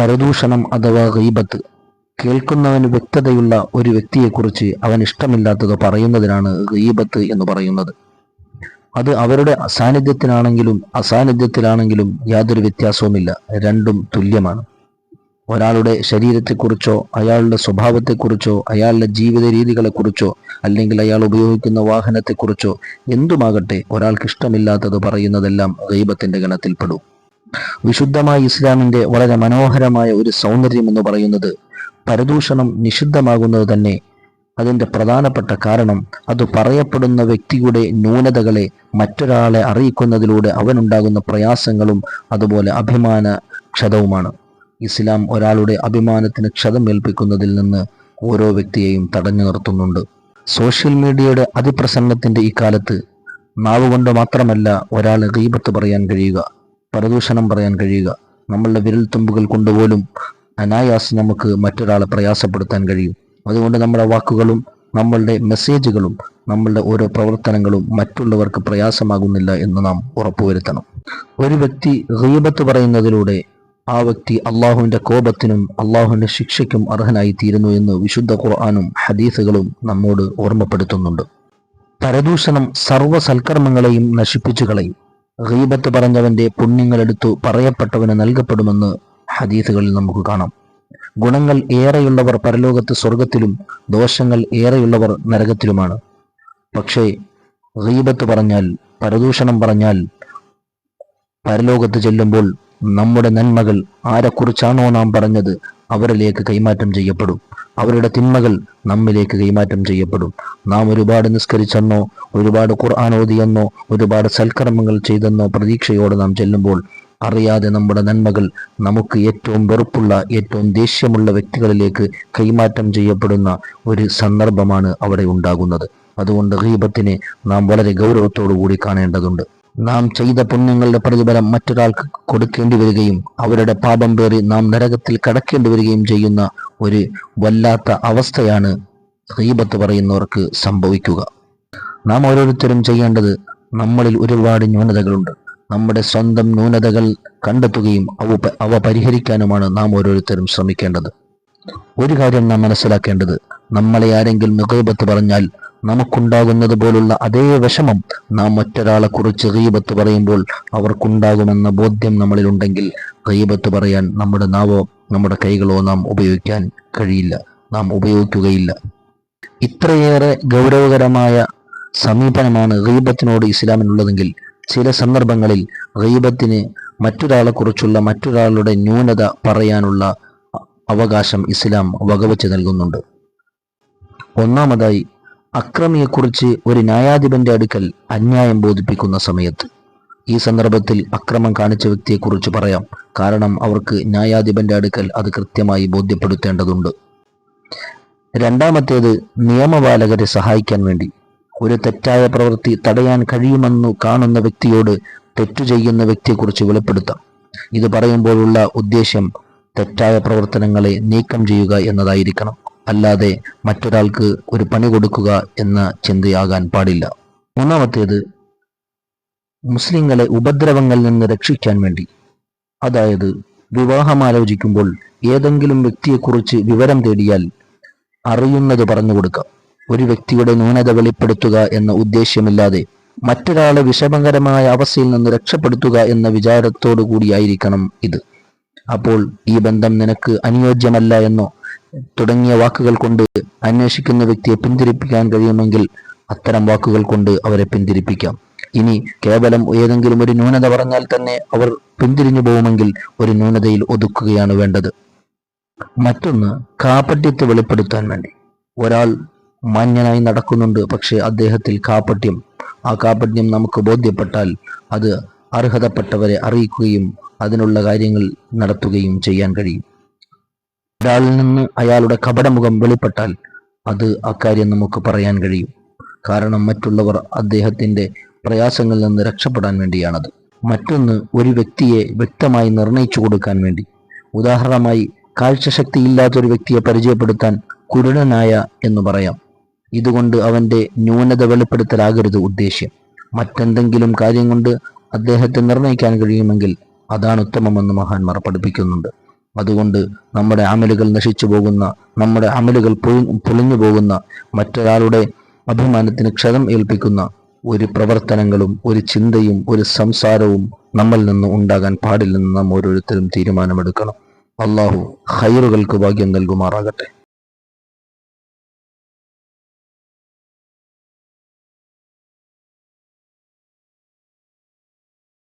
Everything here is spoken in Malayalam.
പരദൂഷണം അഥവാ ഗീബത്ത് കേൾക്കുന്നവന് വ്യക്തതയുള്ള ഒരു വ്യക്തിയെക്കുറിച്ച് അവൻ ഇഷ്ടമില്ലാത്തത് പറയുന്നതിനാണ് ഗീബത്ത് എന്ന് പറയുന്നത്. അത് അവരുടെ സാന്നിധ്യത്തിലാണെങ്കിലും അസാന്നിധ്യത്തിലാണെങ്കിലും യാതൊരു വ്യത്യാസവുമില്ല, രണ്ടും തുല്യമാണ്. ഒരാളുടെ ശരീരത്തെക്കുറിച്ചോ അയാളുടെ സ്വഭാവത്തെക്കുറിച്ചോ അയാളുടെ ജീവിത രീതികളെക്കുറിച്ചോ അല്ലെങ്കിൽ അയാൾ ഉപയോഗിക്കുന്ന വാഹനത്തെക്കുറിച്ചോ എന്തുമാകട്ടെ, ഒരാൾക്ക് ഇഷ്ടമില്ലാത്തത് പറയുന്നതെല്ലാം ഗീബത്തിന്റെ ഗണത്തിൽപ്പെടും. വിശുദ്ധമായ ഇസ്ലാമിന്റെ വളരെ മനോഹരമായ ഒരു സൗന്ദര്യം എന്ന് പറയുന്നത് പരദൂഷണം നിഷിദ്ധമാകുന്നത് തന്നെ അതിന്റെ പ്രധാനപ്പെട്ട കാരണം അത് പറയപ്പെടുന്ന വ്യക്തിയുടെ ന്യൂനതകളെ മറ്റൊരാളെ അറിയിക്കുന്നതിലൂടെ അവനുണ്ടാകുന്ന പ്രയാസങ്ങളും അതുപോലെ അഭിമാന ക്ഷതവുമാണ്. ഇസ്ലാം ഒരാളുടെ അഭിമാനത്തിന് ക്ഷതം ഏൽപ്പിക്കുന്നതിൽ നിന്ന് ഓരോ വ്യക്തിയെയും തടഞ്ഞു നിർത്തുന്നുണ്ട്. സോഷ്യൽ മീഡിയയുടെ അതിപ്രസംഗത്തിന്റെ ഈ കാലത്ത് നാവ് കൊണ്ട് മാത്രമല്ല ഒരാൾ ഗീബത്ത് പറയാൻ കഴിയുക, പരദൂഷണം പറയാൻ കഴിയുക. നമ്മളുടെ വിരൽത്തുമ്പുകൾ കൊണ്ടുപോലും അനായാസം നമുക്ക് മറ്റൊരാളെ പ്രയാസപ്പെടുത്താൻ കഴിയും. അതുകൊണ്ട് നമ്മുടെ വാക്കുകളും നമ്മളുടെ മെസ്സേജുകളും നമ്മളുടെ ഓരോ പ്രവർത്തനങ്ങളും മറ്റുള്ളവർക്ക് പ്രയാസമാകുന്നില്ല എന്ന് നാം ഉറപ്പുവരുത്തണം. ഒരു വ്യക്തി ഗീബത്ത് പറയുന്നതിലൂടെ ആ വ്യക്തി അള്ളാഹുവിന്റെ കോപത്തിനും അള്ളാഹുവിന്റെ ശിക്ഷയ്ക്കും അർഹനായി തീരുന്നു എന്ന് വിശുദ്ധ ഖുർആനും ഹദീസുകളും നമ്മോട് ഓർമ്മപ്പെടുത്തുന്നുണ്ട്. പരദൂഷണം സർവ്വ സൽക്കർമ്മങ്ങളെയും നശിപ്പിച്ചു കളയും. ഗീബത്ത് പറഞ്ഞവന്റെ പുണ്യങ്ങളെടുത്തു പറയപ്പെട്ടവന് നൽകപ്പെടുമെന്ന് ഹദീസുകളിൽ നമുക്ക് കാണാം. ഗുണങ്ങൾ ഏറെയുള്ളവർ പരലോകത്ത് സ്വർഗത്തിലും ദോഷങ്ങൾ ഏറെയുള്ളവർ നരകത്തിലുമാണ്. പക്ഷേ ഗീബത്ത് പറഞ്ഞാൽ, പരദൂഷണം പറഞ്ഞാൽ പരലോകത്ത് ചെല്ലുമ്പോൾ നമ്മുടെ നന്മകൾ ആരെക്കുറിച്ചാണോ നാം പറഞ്ഞത് അവരിലേക്ക് കൈമാറ്റം ചെയ്യപ്പെടും. അവരുടെ തിന്മകൾ നമ്മിലേക്ക് കൈമാറ്റം ചെയ്യപ്പെടും. നാം ഒരുപാട് നിസ്കരിച്ചെന്നോ ഒരുപാട് ഖുർആൻ ഓതിയെന്നോ ഒരുപാട് സൽക്കർമ്മങ്ങൾ ചെയ്തെന്നോ പ്രതീക്ഷയോടെ നാം ചെല്ലുമ്പോൾ അറിയാതെ നമ്മുടെ നന്മകൾ നമുക്ക് ഏറ്റവും വെറുപ്പുള്ള ഏറ്റവും ദേഷ്യമുള്ള വ്യക്തികളിലേക്ക് കൈമാറ്റം ചെയ്യപ്പെടുന്ന ഒരു സന്ദർഭമാണ് അവിടെ ഉണ്ടാകുന്നത്. അതുകൊണ്ട് ഗീബത്തിനെ നാം വളരെ ഗൗരവത്തോടു കൂടി കാണേണ്ടതുണ്ട്. നാം ചെയ്ത പുണ്യങ്ങളുടെ പ്രതിഫലം മറ്റൊരാൾക്ക് കൊടുക്കേണ്ടി വരികയും അവരുടെ പാപം പേറി നാം നരകത്തിൽ കടക്കേണ്ടി വരികയും ചെയ്യുന്ന ഒരു വല്ലാത്ത അവസ്ഥയാണ് ഗീബത്ത് പറയുന്നവർക്ക് സംഭവിക്കുക. നാം ഓരോരുത്തരും ചെയ്യേണ്ടത്, നമ്മളിൽ ഒരുപാട് ന്യൂനതകളുണ്ട്. നമ്മുടെ സ്വന്തം ന്യൂനതകൾ കണ്ടെത്തുകയും അവ പരിഹരിക്കാനുമാണ് നാം ഓരോരുത്തരും ശ്രമിക്കേണ്ടത്. ഒരു കാര്യം നാം മനസ്സിലാക്കേണ്ടത്, നമ്മളെ ആരെങ്കിലും ഗീബത്ത് പറഞ്ഞാൽ നമുക്കുണ്ടാകുന്നത് പോലുള്ള അതേ വിഷമം നാം മറ്റൊരാളെ കുറിച്ച് ഗീബത്ത് പറയുമ്പോൾ അവർക്കുണ്ടാകുമെന്ന ബോധ്യം നമ്മളിലുണ്ടെങ്കിൽ ഗീബത്ത് പറയാൻ നമ്മുടെ നാവോ നമ്മുടെ കൈകളോ നാം ഉപയോഗിക്കാൻ കഴിയില്ല, നാം ഉപയോഗിക്കുകയില്ല. ഇത്രയേറെ ഗൗരവകരമായ സമീപനമാണ് ഗീബത്തിനോട് ഇസ്ലാമിനുള്ളതെങ്കിൽ ചില സന്ദർഭങ്ങളിൽ ഗീബത്തിന് മറ്റൊരാളെക്കുറിച്ചുള്ള മറ്റൊരാളുടെ ന്യൂനത പറയാനുള്ള അവകാശം ഇസ്ലാം വകവെച്ച് നൽകുന്നുണ്ട്. ഒന്നാമതായി, അക്രമിയെക്കുറിച്ച് ഒരു ന്യായാധിപന്റെ അടുക്കൽ അന്യായം ബോധിപ്പിക്കുന്ന സമയത്ത് ഈ സന്ദർഭത്തിൽ അക്രമം കാണിച്ച വ്യക്തിയെക്കുറിച്ച് പറയാം. കാരണം അവർക്ക് ന്യായാധിപന്റെ അടുക്കൽ അത് കൃത്യമായി ബോധ്യപ്പെടുത്തേണ്ടതുണ്ട്. രണ്ടാമത്തേത്, നിയമപാലകരെ സഹായിക്കാൻ വേണ്ടി ഒരു തെറ്റായ പ്രവൃത്തി തടയാൻ കഴിയുമെന്നു കാണുന്ന വ്യക്തിയോട് തെറ്റു ചെയ്യുന്ന വ്യക്തിയെക്കുറിച്ച് വെളിപ്പെടുത്താം. ഇത് പറയുമ്പോഴുള്ള ഉദ്ദേശ്യം തെറ്റായ പ്രവർത്തനങ്ങളെ നീക്കം ചെയ്യുക എന്നതായിരിക്കണം, അല്ലാതെ മറ്റൊരാൾക്ക് ഒരു പണി കൊടുക്കുക എന്ന ചിന്തയാകാൻ പാടില്ല. മൂന്നാമത്തേത്, മുസ്ലിങ്ങളെ ഉപദ്രവങ്ങളിൽ നിന്ന് രക്ഷിക്കാൻ വേണ്ടി, അതായത് വിവാഹമാലോചിക്കുമ്പോൾ ഏതെങ്കിലും വ്യക്തിയെക്കുറിച്ച് വിവരം തേടിയാൽ അറിയുന്നത് പറഞ്ഞു കൊടുക്കുക. ഒരു വ്യക്തിയുടെ ന്യൂനത വെളിപ്പെടുത്തുക എന്ന ഉദ്ദേശ്യമില്ലാതെ മറ്റൊരാളെ വിഷമകരമായ അവസ്ഥയിൽ നിന്ന് രക്ഷപ്പെടുത്തുക എന്ന വിചാരത്തോടു കൂടിയായിരിക്കണം ഇത്. അപ്പോൾ ഈ ബന്ധം നിനക്ക് അനുയോജ്യമല്ല എന്നോ തുടങ്ങിയ വാക്കുകൾ കൊണ്ട് അന്വേഷിക്കുന്ന വ്യക്തിയെ പിന്തിരിപ്പിക്കാൻ കഴിയുമെങ്കിൽ അത്തരം വാക്കുകൾ കൊണ്ട് അവരെ പിന്തിരിപ്പിക്കാം. ഇനി കേവലം ഏതെങ്കിലും ഒരു ന്യൂനത പറഞ്ഞാൽ തന്നെ അവർ പിന്തിരിഞ്ഞു പോകുമെങ്കിൽ ഒരു ന്യൂനതയിൽ ഒതുക്കുകയാണ് വേണ്ടത്. മറ്റൊന്ന്, കാപട്യത്തെ വെളിപ്പെടുത്താൻ വേണ്ടി. ഒരാൾ മാന്യനായി നടക്കുന്നുണ്ട്, പക്ഷെ അദ്ദേഹത്തിൽ കാപട്യം, ആ കാപട്യം നമുക്ക് ബോധ്യപ്പെട്ടാൽ അത് അർഹതപ്പെട്ടവരെ അറിയിക്കുകയും അതിനുള്ള കാര്യങ്ങൾ നടത്തുകയും ചെയ്യാൻ കഴിയും. ഒരാളിൽ നിന്ന് അയാളുടെ കപടമുഖം വെളിപ്പെട്ടാൽ അത് അക്കാര്യം നമുക്ക് പറയാൻ കഴിയും. കാരണം മറ്റുള്ളവർ അദ്ദേഹത്തിന്റെ പ്രയാസങ്ങളിൽ നിന്ന് രക്ഷപ്പെടാൻ വേണ്ടിയാണത്. മറ്റൊന്ന്, ഒരു വ്യക്തിയെ വ്യക്തമായി നിർണയിച്ചു കൊടുക്കാൻ വേണ്ടി. ഉദാഹരണമായി, കാഴ്ചശക്തി ഇല്ലാത്തൊരു വ്യക്തിയെ പരിചയപ്പെടുത്താൻ കുരുടനായ എന്ന് പറയാം. ഇതുകൊണ്ട് അവന്റെ ന്യൂനത വെളിപ്പെടുത്തലാകരുത് ഉദ്ദേശ്യം. മറ്റെന്തെങ്കിലും കാര്യം കൊണ്ട് അദ്ദേഹത്തെ നിർണയിക്കാൻ കഴിയുമെങ്കിൽ അതാണ് ഉത്തമമെന്ന് മഹാന്മാർ പഠിപ്പിക്കുന്നുണ്ട്. അതുകൊണ്ട് നമ്മുടെ അമലുകൾ നശിച്ചു പോകുന്ന, നമ്മുടെ അമലുകൾ പൊളിഞ്ഞു പോകുന്ന, മറ്റൊരാളുടെ അഭിമാനത്തിന് ക്ഷതം ഏൽപ്പിക്കുന്ന ഒരു പ്രവർത്തനങ്ങളും ഒരു ചിന്തയും ഒരു സംസാരവും നമ്മിൽ നിന്ന് ഉണ്ടാകാൻ പാടില്ലെന്ന് നാം ഓരോരുത്തരും തീരുമാനമെടുക്കണം. അള്ളാഹു ഖൈറുകൾക്ക് ഭാഗ്യം നൽകുമാറാകട്ടെ.